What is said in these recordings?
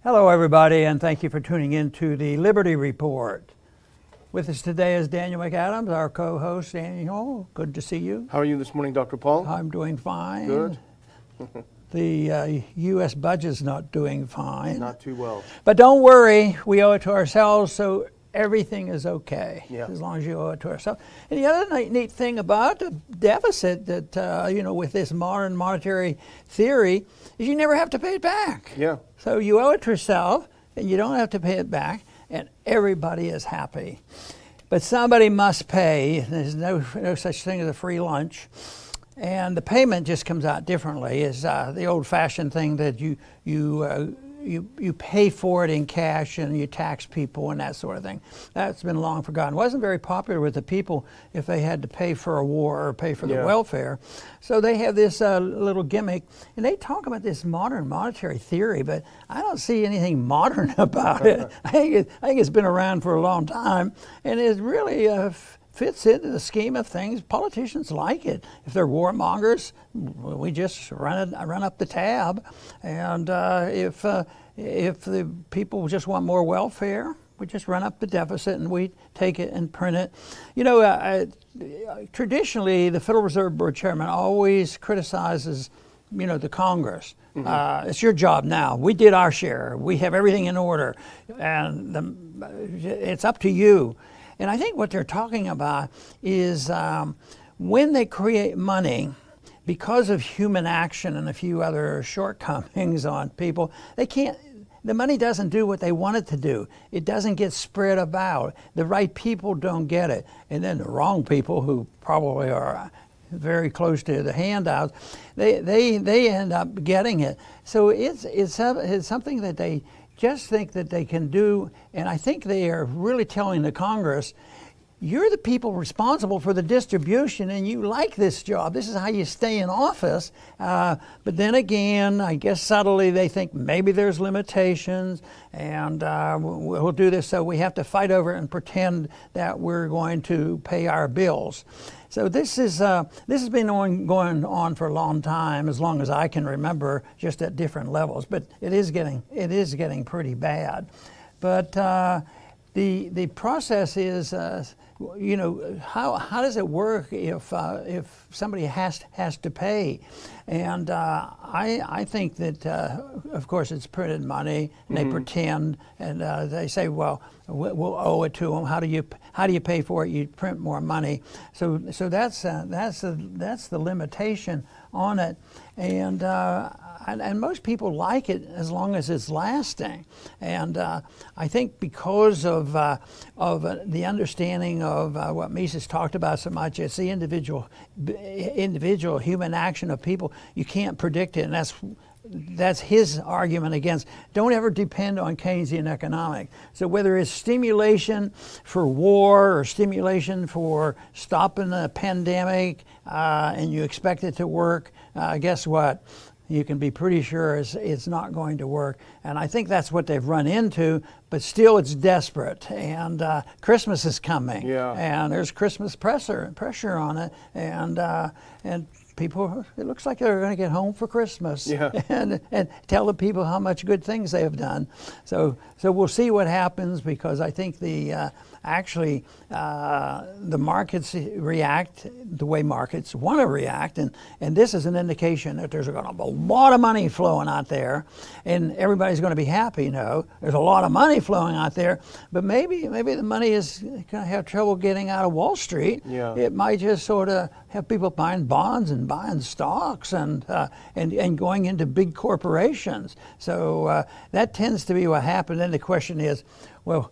Hello, everybody, and thank you for tuning in to the Liberty Report. With us today is Daniel McAdams, our co-host. Daniel, good to see you. How are you this morning, Dr. Paul? I'm doing fine. Good. The U.S. budget's not doing fine. Not too well. But don't worry, we owe it to ourselves, so everything is okay, Yeah. as long as you owe it to ourselves. And the other neat thing about the deficit that, with this modern monetary theory, is you never have to pay it back. Yeah. So you owe it to yourself, and you don't have to pay it back, and everybody is happy. But somebody must pay. There's no such thing as a free lunch. And the payment just comes out differently. It's the old-fashioned thing that you pay for it in cash and you tax people and that sort of thing. That's been long forgotten. It wasn't very popular with the people if they had to pay for a war or pay for the welfare. So they have this little gimmick, and they talk about this modern monetary theory, but I don't see anything modern about it. I think it's been around for a long time, and it really fits into the scheme of things. Politicians like it. If they're warmongers, we just run up the tab, and if the people just want more welfare, we just run up the deficit and we take it and print it. Traditionally, the Federal Reserve Board chairman always criticizes, the Congress. Mm-hmm. It's your job now. We did our share. We have everything in order, and it's up to you. And I think what they're talking about is when they create money, because of human action and a few other shortcomings on people, the money doesn't do what they want it to do. It doesn't get spread about. The right people don't get it. And then the wrong people, who probably are very close to the handouts, they end up getting it. So it's something that they just think that they can do, and I think they are really telling the Congress, you're the people responsible for the distribution, and you like this job. This is how you stay in office. But then again, I guess subtly they think maybe there's limitations, and we'll do this, so we have to fight over it and pretend that we're going to pay our bills. So this has been going on for a long time, as long as I can remember, just at different levels. But it is getting pretty bad. But the process is, how does it work if somebody has to pay? And I think that, of course, it's printed money, and they pretend, and they say, well, we'll owe it to them. How do you pay for it? You print more money. So that's the limitation on it, and most people like it as long as it's lasting. And I think because of the understanding of what Mises talked about so much, it's the individual human action of people. You can't predict it, and that's his argument against. Don't ever depend on Keynesian economics. So whether it's stimulation for war or stimulation for stopping the pandemic, and you expect it to work, guess what? You can be pretty sure it's not going to work. And I think that's what they've run into, but still it's desperate. And Christmas is coming, and there's Christmas pressure on it, and people, it looks like they're going to get home for Christmas, and tell the people how much good things they have done. So we'll see what happens, because I think the markets react the way markets want to react, and this is an indication that there's going to be a lot of money flowing out there, and everybody's going to be happy. No, there's a lot of money flowing out there, but maybe the money is going to have trouble getting out of Wall Street. It might just sort of have people buying bonds and buying stocks and going into big corporations. So that tends to be what happened. And the question is, well,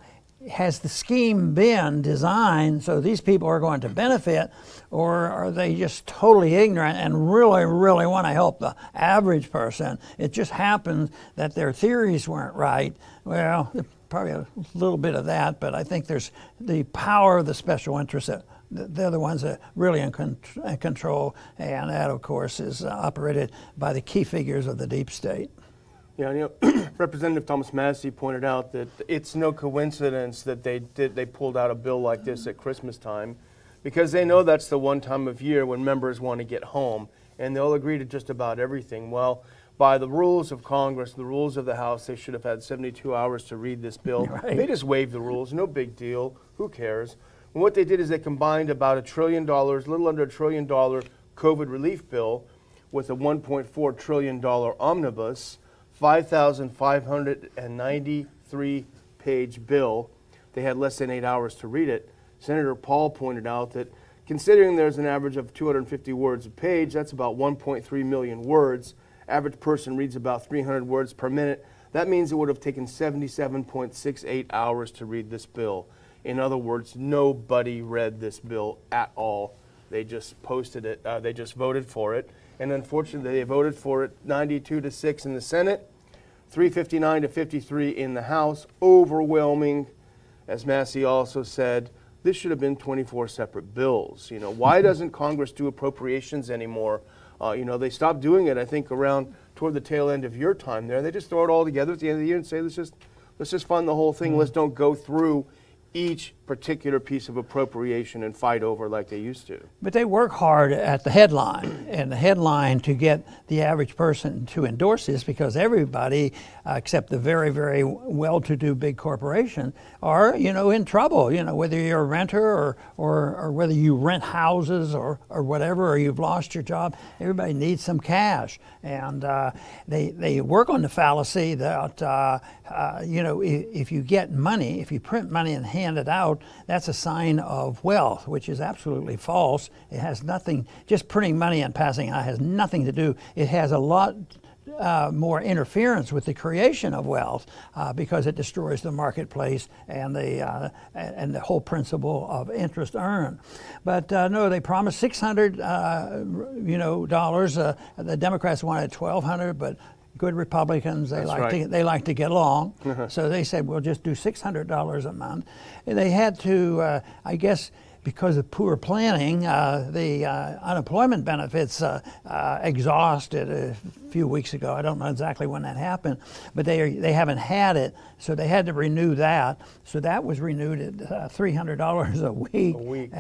has the scheme been designed so these people are going to benefit, or are they just totally ignorant and really, really want to help the average person? It just happens that their theories weren't right. Well, probably a little bit of that, but I think there's the power of the special interests that they're the ones that really in control, and that, of course, is operated by the key figures of the deep state. Yeah, Representative Thomas Massey pointed out that it's no coincidence that they pulled out a bill like this at Christmas time, because they know that's the one time of year when members want to get home, and they'll agree to just about everything. Well, by the rules of Congress, the rules of the House, they should have had 72 hours to read this bill. Right. They just waived the rules, no big deal, who cares? And what they did is they combined about $1 trillion, a little under $1 trillion COVID relief bill with a $1.4 trillion omnibus, 5,593-page bill. They had less than 8 hours to read it. Senator Paul pointed out that considering there's an average of 250 words a page, that's about 1.3 million words. Average person reads about 300 words per minute. That means it would have taken 77.68 hours to read this bill. In other words, nobody read this bill at all. They just posted it, they just voted for it. And unfortunately, they voted for it 92-6 in the Senate, 359-53 in the House, overwhelming. As Massey also said, this should have been 24 separate bills. You know, why doesn't Congress do appropriations anymore? You know, they stopped doing it, I think, around toward the tail end of your time there. They just throw it all together at the end of the year and say, let's just fund the whole thing. Let's don't go through each particular piece of appropriation and fight over like they used to. But they work hard at the headline, and the headline to get the average person to endorse this, because everybody, except the very, very well-to-do big corporation, are, you know, in trouble. You know, whether you're a renter or whether you rent houses or whatever, or you've lost your job, everybody needs some cash. And they work on the fallacy that, you know, if you get money, if you print money and hand it out, that's a sign of wealth, which is absolutely false. It has nothing, just printing money and passing out has nothing to do. It has a lot more interference with the creation of wealth because it destroys the marketplace and the whole principle of interest earned. But no, they promised $600, you know, dollars. The Democrats wanted $1,200, but good Republicans, they like to get along. So they said, we'll just do $600 a month. And they had to, I guess, because of poor planning, the unemployment benefits exhausted a few weeks ago. I don't know exactly when that happened, but they haven't had it, so they had to renew that. So that was renewed at $300 a week.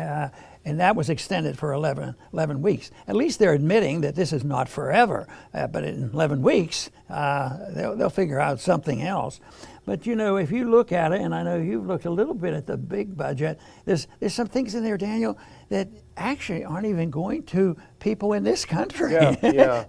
And that was extended for 11 weeks. At least they're admitting that this is not forever, but in 11 weeks, they'll figure out something else. But you know, if you look at it, and I know you've looked a little bit at the big budget, there's some things in there, Daniel, that actually aren't even going to people in this country. Yeah.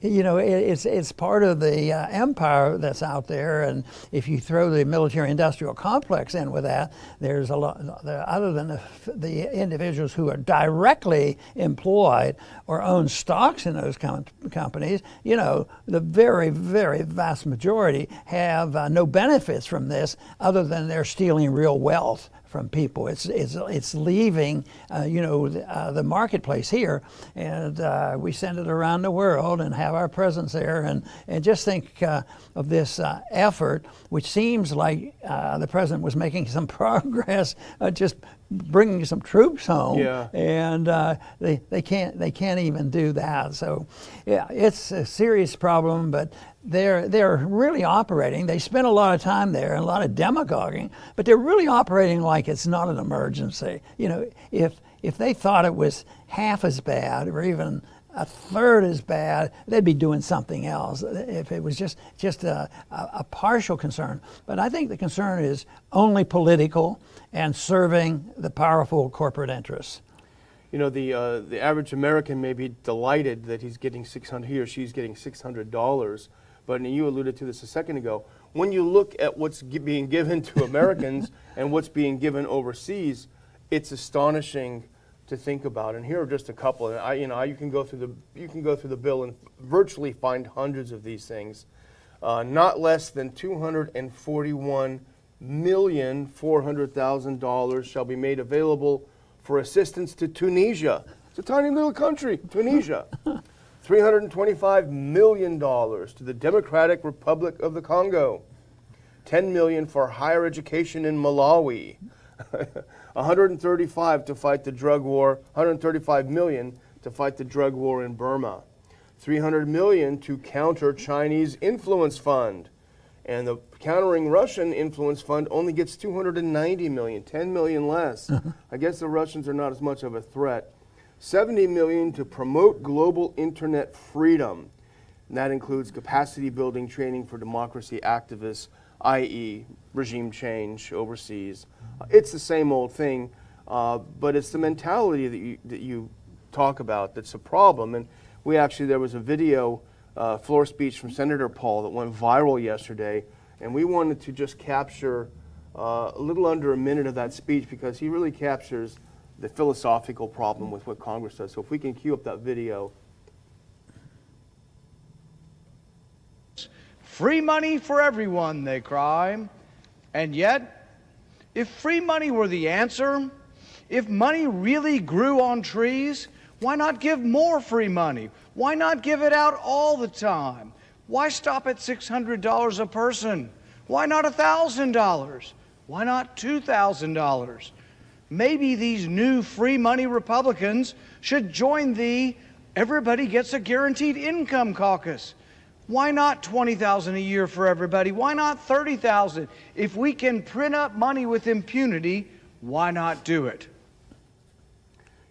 You know, it's part of the empire that's out there, and if you throw the military-industrial complex in with that, there's a lot, other than the individuals who are directly employed or own stocks in those companies, you know, the very, very vast majority have no benefits from this other than they're stealing real wealth from people. It's leaving, you know, the marketplace here, and we send it around the world and have our presence there, and just think of this effort, which seems like the president was making some progress, just bringing some troops home, and they can't even do that. So, yeah, it's a serious problem, but they're really operating. They spend a lot of time there and a lot of demagoguing, but they're really operating like it's not an emergency. You know, if they thought it was half as bad or even a third as bad, they'd be doing something else. If it was just a partial concern. But I think the concern is only political and serving the powerful corporate interests. You know, the average American may be delighted that he's getting he or she's getting $600, but you alluded to this a second ago. When you look at what's being given to Americans and what's being given overseas, it's astonishing to think about. And here are just a couple. And you can go through the bill and virtually find hundreds of these things. Not less than $241,400,000 shall be made available for assistance to Tunisia. It's a tiny little country, Tunisia. $325 million to the Democratic Republic of the Congo. $10 million for higher education in Malawi. 135 to fight the drug war. 135 million to fight the drug war in Burma. 300 million to counter Chinese influence fund. And the countering Russian influence fund only gets 290 million, 10 million less. I guess the Russians are not as much of a threat. 70 million to promote global internet freedom. And that includes capacity building training for democracy activists, i.e. regime change overseas. It's the same old thing, but it's the mentality that you talk about that's a problem. And there was a video, floor speech from Senator Paul that went viral yesterday, and we wanted to just capture a little under a minute of that speech because he really captures the philosophical problem with what Congress does. So if we can cue up that video. Free money for everyone, they cry. And yet, if free money were the answer, if money really grew on trees, why not give more free money? Why not give it out all the time? Why stop at $600 a person? Why not $1,000? Why not $2,000? Maybe these new free money Republicans should join the Everybody Gets a Guaranteed Income caucus. Why not $20,000 a year for everybody? Why not $30,000? If we can print up money with impunity, why not do it?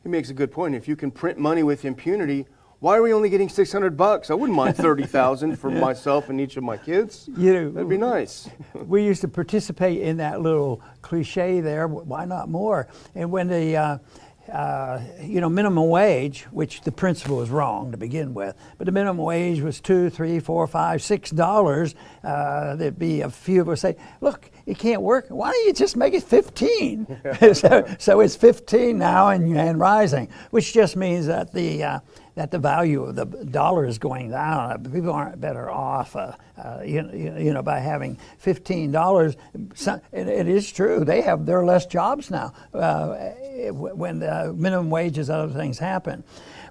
He makes a good point. If you can print money with impunity, why are we only getting $600? I wouldn't mind $30,000 for myself and each of my kids. That'd be nice. We used to participate in that little cliche there. Why not more? And when the minimum wage, which the principle was wrong to begin with, but the minimum wage was $2, $3, $4, $5, $6. There'd be a few of us say, "Look, it can't work. Why don't you just make it 15?" so it's 15 now and rising, which just means that the value of the dollar is going down. People aren't better off, by having $15. It is true. There are less jobs now when the minimum wages and other things happen.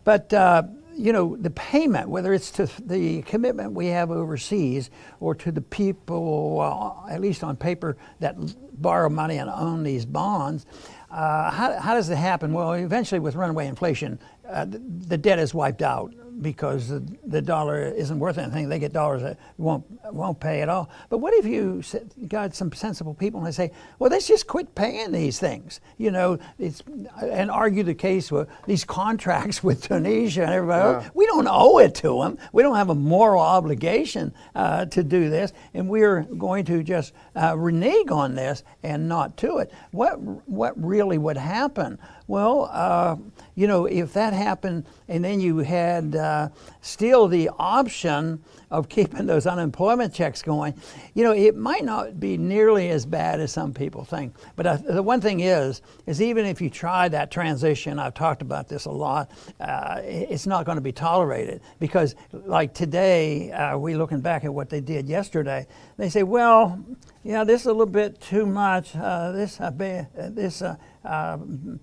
But, the payment, whether it's to the commitment we have overseas or to the people, at least on paper, that borrow money and own these bonds, how does it happen? Well, eventually with runaway inflation, the debt is wiped out because the dollar isn't worth anything. They get dollars that won't pay at all. But what if you got some sensible people and they say, well, let's just quit paying these things, and argue the case with these contracts with Tunisia and everybody else. We don't owe it to them. We don't have a moral obligation to do this, and we're going to just renege on this and not do it. What really would happen? Well, if that happened and then you had still the option of keeping those unemployment checks going, it might not be nearly as bad as some people think. But the one thing is even if you try that transition, I've talked about this a lot, it's not going to be tolerated because like today, we looking back at what they did yesterday, they say, well, this is a little bit too much. This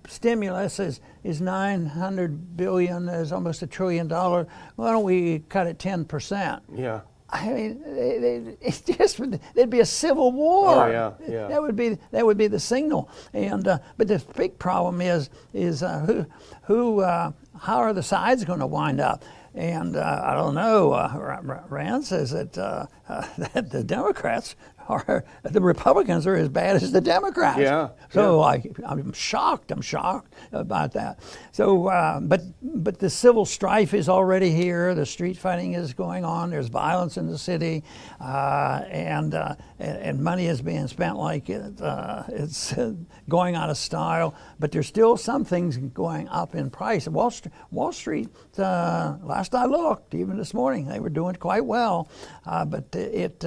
stimulus is $900 billion, is almost $1 trillion. Why don't we cut it 10%? Yeah. I mean, there'd be a civil war. Oh yeah. That would be the signal. And but the big problem is how are the sides going to wind up? And I don't know. Rand says that the Democrats the Republicans are as bad as the Democrats. Yeah. So I'm shocked. I'm shocked about that. So, but the civil strife is already here. The street fighting is going on. There's violence in the city, and money is being spent like it's going out of style. But there's still some things going up in price. Wall Street, last I looked, even this morning, they were doing quite well, but it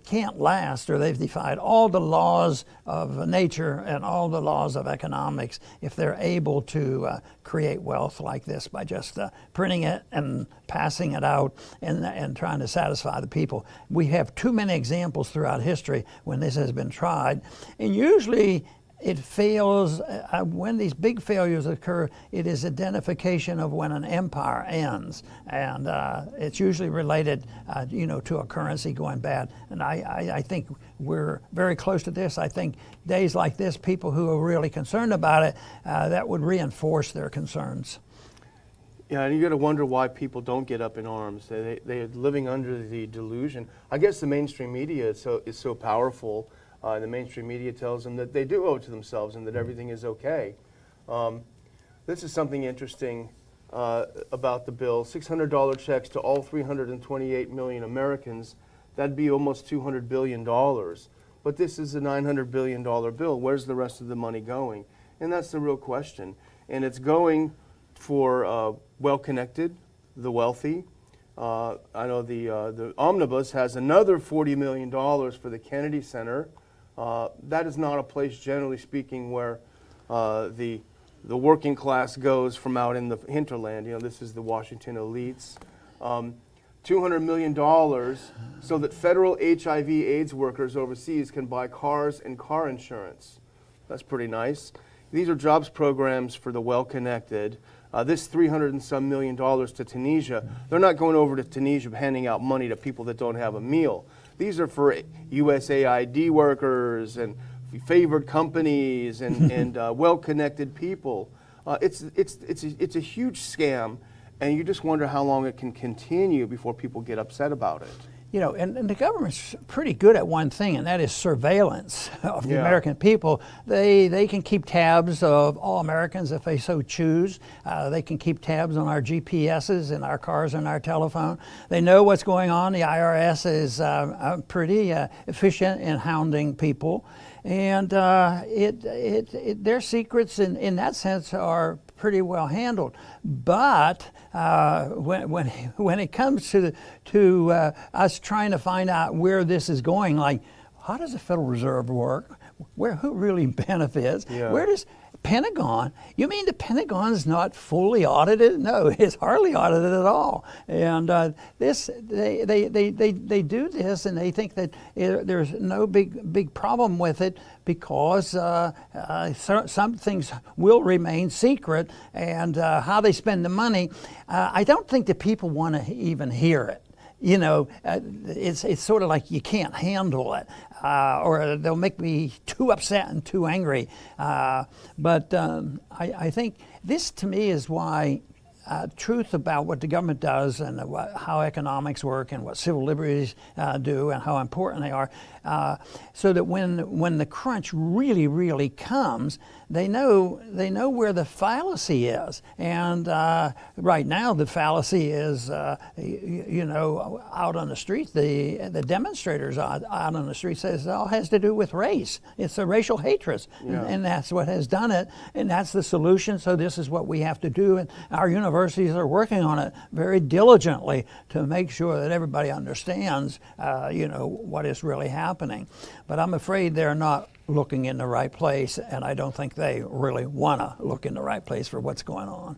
can't last, or they've defied all the laws of nature and all the laws of economics if they're able to create wealth like this by just printing it and passing it out and trying to satisfy the people. We have too many examples throughout history when this has been tried, and usually it fails. When these big failures occur, it is identification of when an empire ends, and it's usually related, to a currency going bad. And I think we're very close to this. I think days like this, people who are really concerned about it, that would reinforce their concerns. Yeah, and you got to wonder why people don't get up in arms. They're living under the delusion. I guess the mainstream media is so powerful. The mainstream media tells them that they do owe it to themselves and that everything is okay. This is something interesting. about the bill, $600 checks to all 328 million Americans. That'd be almost $200 billion. But this is a $900 billion bill. Where's the rest of the money going? And that's the real question. And it's going for well-connected, the wealthy. I know the omnibus has another $40 million for the Kennedy Center. That is not a place, generally speaking, where the working class goes from out in the hinterland. You know, this is the Washington elites. $200 million so that federal HIV/AIDS workers overseas can buy cars and car insurance. That's pretty nice. These are jobs programs for the well-connected. This $300 and some million to Tunisia, they're not going over to Tunisia handing out money to people that don't have a meal. These are for USAID workers and favored companies and well-connected people. It's a huge scam, and you just wonder how long it can continue before people get upset about it. You know, and the government's pretty good at one thing, and that is surveillance of the American people. They can keep tabs of all Americans if they so choose. They can keep tabs on our GPSs in our cars and our telephone. They know what's going on. The IRS is pretty efficient in hounding people. And their secrets in that sense are pretty well handled. But when it comes to us trying to find out where this is going, like how does the Federal Reserve work? Who really benefits? Where does Pentagon? You mean the Pentagon's not fully audited? No, it's hardly audited at all. And they do this, and they think that there's no big problem with it because some things will remain secret, and how they spend the money. I don't think that people want to even hear it. You know, it's sort of like you can't handle it, or they'll make me too upset and too angry. But I think this, to me, is why truth about what the government does and how economics work and what civil liberties do and how important they are, so that when the crunch really comes, they know where the fallacy is. And right now the fallacy is, out on the street, the demonstrators out on the street says it all has to do with race. It's a racial hatred, and that's what has done it, and that's the solution. So this is what we have to do, and our universities are working on it very diligently to make sure that everybody understands, what is really happening. But I'm afraid they're not looking in the right place, and I don't think they really want to look in the right place for what's going on.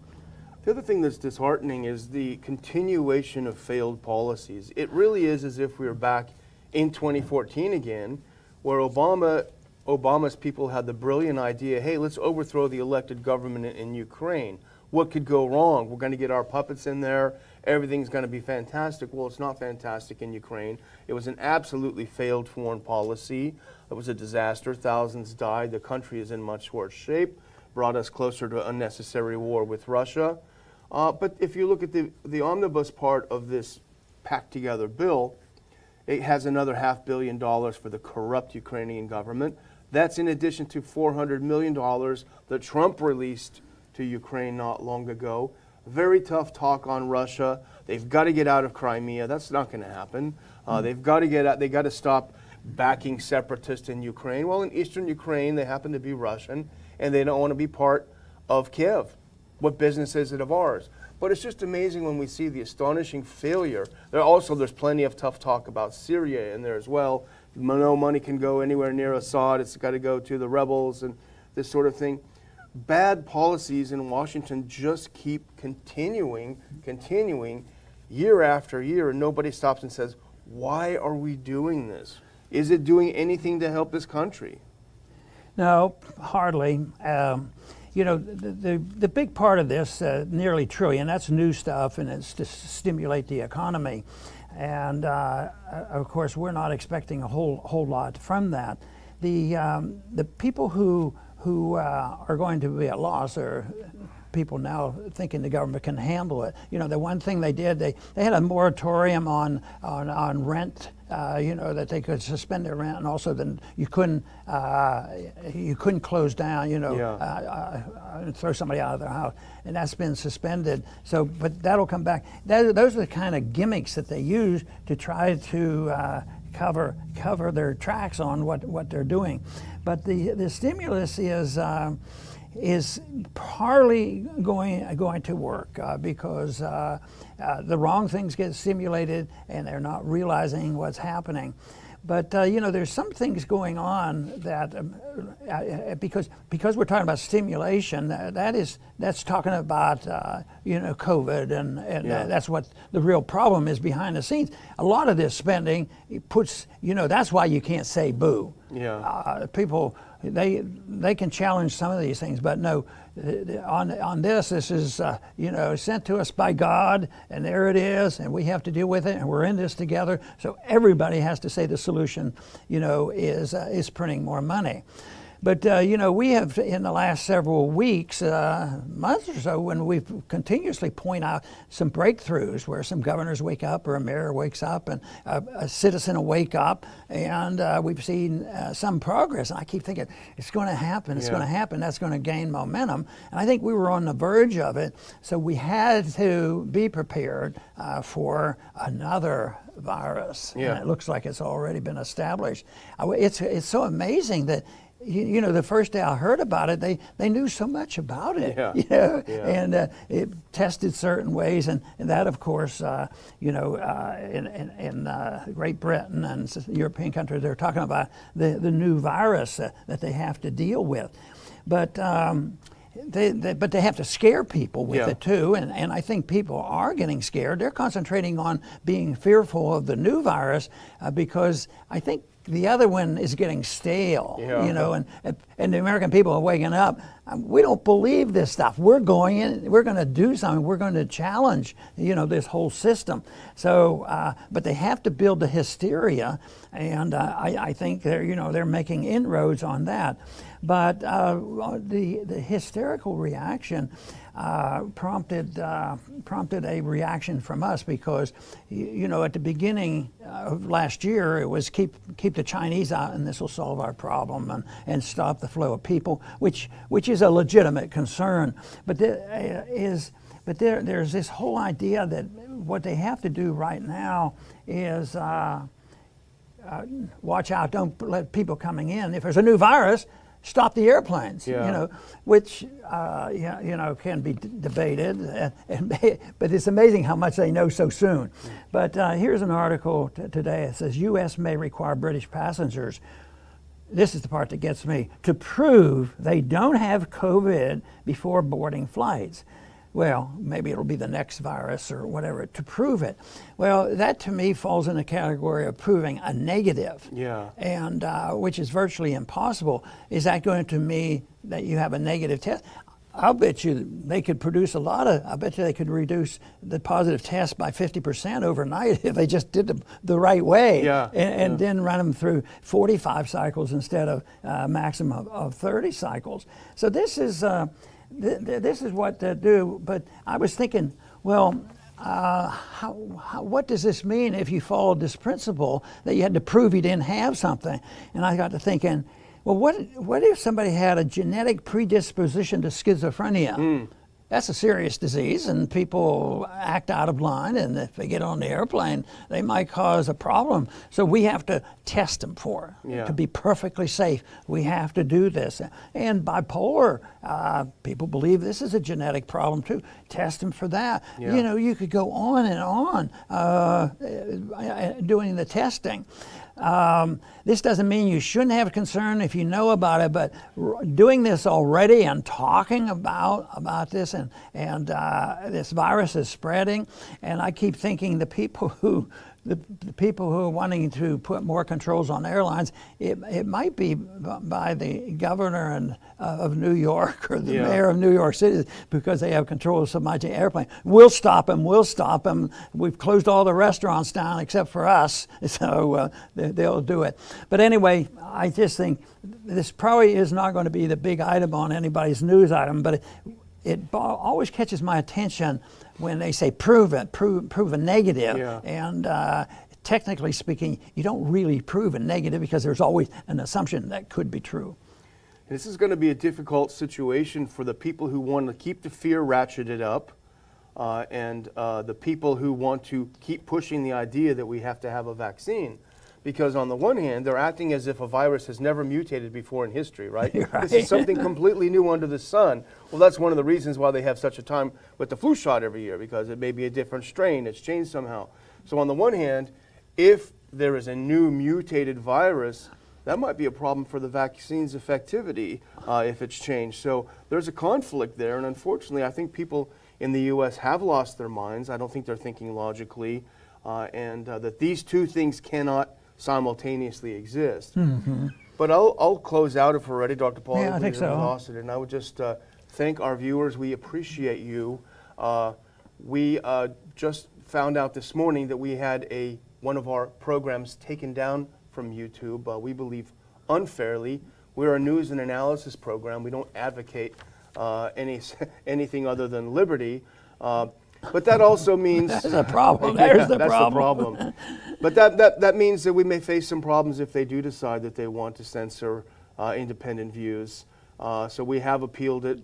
The other thing that's disheartening is the continuation of failed policies. It really is as if we were back in 2014 again, where Obama's people had the brilliant idea, hey, let's overthrow the elected government in Ukraine. What could go wrong? We're going to get our puppets in there. Everything's going to be fantastic. Well, it's not fantastic in Ukraine. It was an absolutely failed foreign policy. It was a disaster. Thousands died. The country is in much worse shape. Brought us closer to unnecessary war with Russia. But if you look at the omnibus part of this packed together bill, it has another $500 million for the corrupt Ukrainian government. That's in addition to $400 million that Trump released to Ukraine not long ago. Very tough talk on Russia. They've got to get out of Crimea. That's not going to happen. They've got to get out. They got to stop backing separatists in Ukraine. Well, in eastern Ukraine, they happen to be Russian, and they don't want to be part of Kiev. What business is it of ours? But it's just amazing when we see the astonishing failure. There's plenty of tough talk about Syria in there as well. No money can go anywhere near Assad. It's got to go to the rebels and this sort of thing. Bad policies in Washington just keep continuing year after year, and nobody stops and says, why are we doing this? Is it doing anything to help this country? No, hardly. The big part of this, nearly $1 trillion, that's new stuff, and it's to stimulate the economy. And of course, we're not expecting a whole lot from that. The people who are going to be at loss are people now thinking the government can handle it. You know, the one thing they did, they had a moratorium on rent. You know, that they could suspend their rent, and also then you couldn't close down. You know, and throw somebody out of their house, and that's been suspended. So, but that'll come back. Those are the kind of gimmicks that they use to try to cover their tracks on what they're doing. But the stimulus is partly going to work because the wrong things get stimulated and they're not realizing what's happening. But you know, there's some things going on that because we're talking about stimulation, that's talking about you know, COVID and that's what the real problem is behind the scenes. A lot of this spending puts, you know, that's why you can't say boo. People, they can challenge some of these things, but no, on this is you know, sent to us by God, and there it is, and we have to deal with it, and we're in this together. So everybody has to say the solution, you know, is printing more money. But you know, we have in the last several weeks, months or so, when we've continuously point out some breakthroughs where some governors wake up or a mayor wakes up and a citizen will wake up, and we've seen some progress. And I keep thinking, it's going to happen, it's going to happen, that's going to gain momentum. And I think we were on the verge of it, so we had to be prepared for another virus. And it looks like it's already been established. It's so amazing that, you know, the first day I heard about it, they knew so much about it, you know, and it tested certain ways, and that, of course, you know, in Great Britain and European countries, they're talking about the new virus that they have to deal with, but they have to scare people with it too, and I think people are getting scared. They're concentrating on being fearful of the new virus because I think the other one is getting stale, you know, and the American people are waking up. We don't believe this stuff. We're going in, we're going to do something. We're going to challenge, you know, this whole system. So, but they have to build the hysteria, and I think they're making inroads on that. But the hysterical reaction prompted a reaction from us because, you know, at the beginning of last year it was keep the Chinese out and this will solve our problem and stop the flow of people, which is a legitimate concern. But there's this whole idea that what they have to do right now is watch out, don't let people coming in. If there's a new virus, stop the airplanes, you know, which you know, can be debated, but it's amazing how much they know so soon. But here's an article today. It says U.S. may require British passengers, this is the part that gets me, to prove they don't have COVID before boarding flights. Well, maybe it'll be the next virus or whatever, to prove it. Well, that to me falls in the category of proving a negative. And which is virtually impossible. Is that going to mean that you have a negative test? I'll bet you they could produce I bet you they could reduce the positive test by 50% overnight if they just did the right way. And then run them through 45 cycles instead of maximum of 30 cycles. So this is what they do, but I was thinking, well, what does this mean if you followed this principle that you had to prove you didn't have something? And I got to thinking, well, what if somebody had a genetic predisposition to schizophrenia? That's a serious disease, and people act out of line, and if they get on the airplane, they might cause a problem. So we have to test them for it. To be perfectly safe, we have to do this. And bipolar, people believe this is a genetic problem too. Test them for that. You know, you could go on and on doing the testing. This doesn't mean you shouldn't have concern if you know about it, but doing this already and talking about this and this virus is spreading, and I keep thinking the people who are wanting to put more controls on airlines, it might be by the governor of New York or the mayor of New York City because they have control of so much airplane. We'll stop them. We've closed all the restaurants down except for us, so they'll do it. But anyway, I just think this probably is not going to be the big item on anybody's news item, but always catches my attention when they say prove a negative. Yeah. And technically speaking, you don't really prove a negative because there's always an assumption that could be true. This is going to be a difficult situation for the people who want to keep the fear ratcheted up, and the people who want to keep pushing the idea that we have to have a vaccine. Because on the one hand, they're acting as if a virus has never mutated before in history, right? Right. This is something completely new under the sun. Well, that's one of the reasons why they have such a time with the flu shot every year, because it may be a different strain, it's changed somehow. So on the one hand, if there is a new mutated virus, that might be a problem for the vaccine's effectivity if it's changed. So there's a conflict there, and unfortunately, I think people in the U.S. have lost their minds. I don't think they're thinking logically, and that these two things cannot simultaneously exist. Mm-hmm. But I'll close out if we're ready, Dr. Paul. Yeah, I think so. Exhausted, and I would just thank our viewers. We appreciate you. We just found out this morning that we had one of our programs taken down from YouTube. We believe unfairly. We're a news and analysis program. We don't advocate anything other than liberty. But that also means That's a problem. Yeah, There's the that's problem. the problem. But that means that we may face some problems if they do decide that they want to censor independent views. So we have appealed it.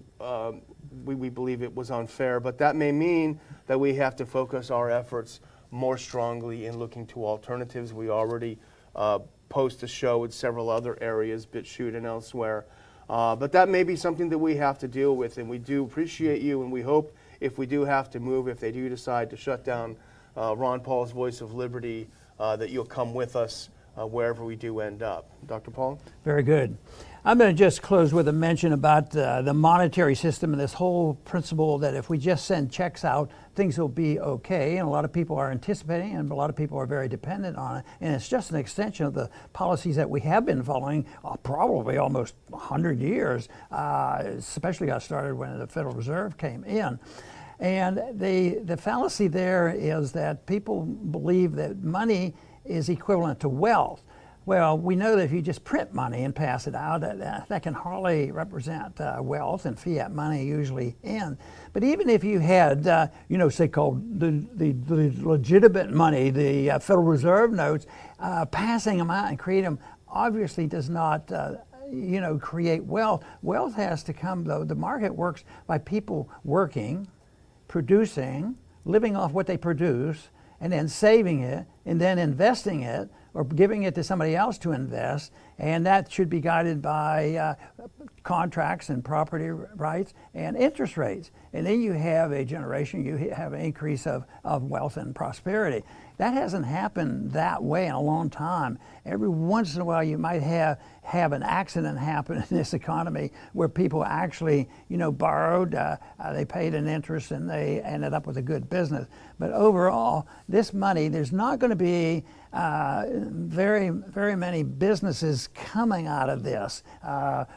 We believe it was unfair, but that may mean that we have to focus our efforts more strongly in looking to alternatives. We already post a show in several other areas, BitChute and elsewhere. But that may be something that we have to deal with, and we do appreciate you, and we hope if we do have to move, if they do decide to shut down Ron Paul's Voice of Liberty, that you'll come with us wherever we do end up. Dr. Paul? Very good. I'm going to just close with a mention about the monetary system and this whole principle that if we just send checks out, things will be okay. And a lot of people are anticipating, and a lot of people are very dependent on it. And it's just an extension of the policies that we have been following probably almost 100 years, especially got started when the Federal Reserve came in. And the fallacy there is that people believe that money is equivalent to wealth. Well, we know that if you just print money and pass it out, that can hardly represent wealth, and fiat money usually in. But even if you had, say called the legitimate money, the Federal Reserve notes, passing them out and create them obviously does not create wealth. Wealth has to come, though. The market works by people working, producing, living off what they produce, and then saving it, and then investing it, or giving it to somebody else to invest, and that should be guided by contracts and property rights and interest rates. And then you have a generation, you have an increase of wealth and prosperity. That hasn't happened that way in a long time. Every once in a while you might have an accident happen in this economy where people actually, borrowed, they paid an interest, and they ended up with a good business. But overall, this money, there's not going to be very, very many businesses coming out of this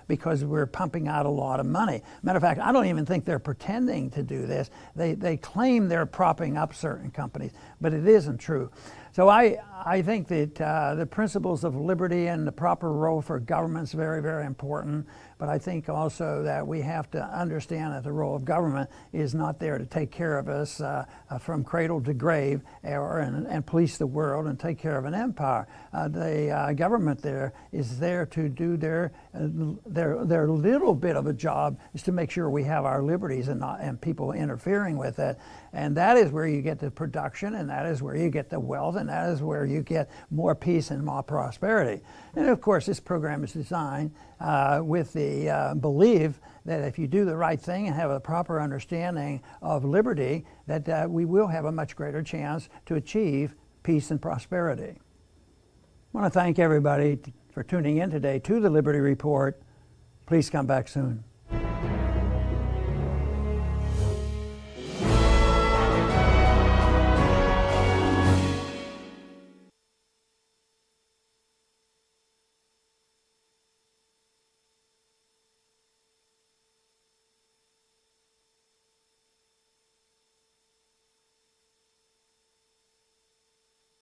because we're pumping out a lot of money. Matter of fact, I don't even think they're pretending to do this. They claim they're propping up certain companies, but it isn't true. So I think that the principles of liberty and the proper role for government is very, very important. But I think also that we have to understand that the role of government is not there to take care of us from cradle to grave and police the world and take care of an empire. The government there is there to do their little bit of a job, is to make sure we have our liberties and people interfering with it. And that is where you get the production, and that is where you get the wealth, and that is where you get more peace and more prosperity. And of course, this program is designed with the belief that if you do the right thing and have a proper understanding of liberty, that we will have a much greater chance to achieve peace and prosperity. I want to thank everybody for tuning in today to the Liberty Report. Please come back soon.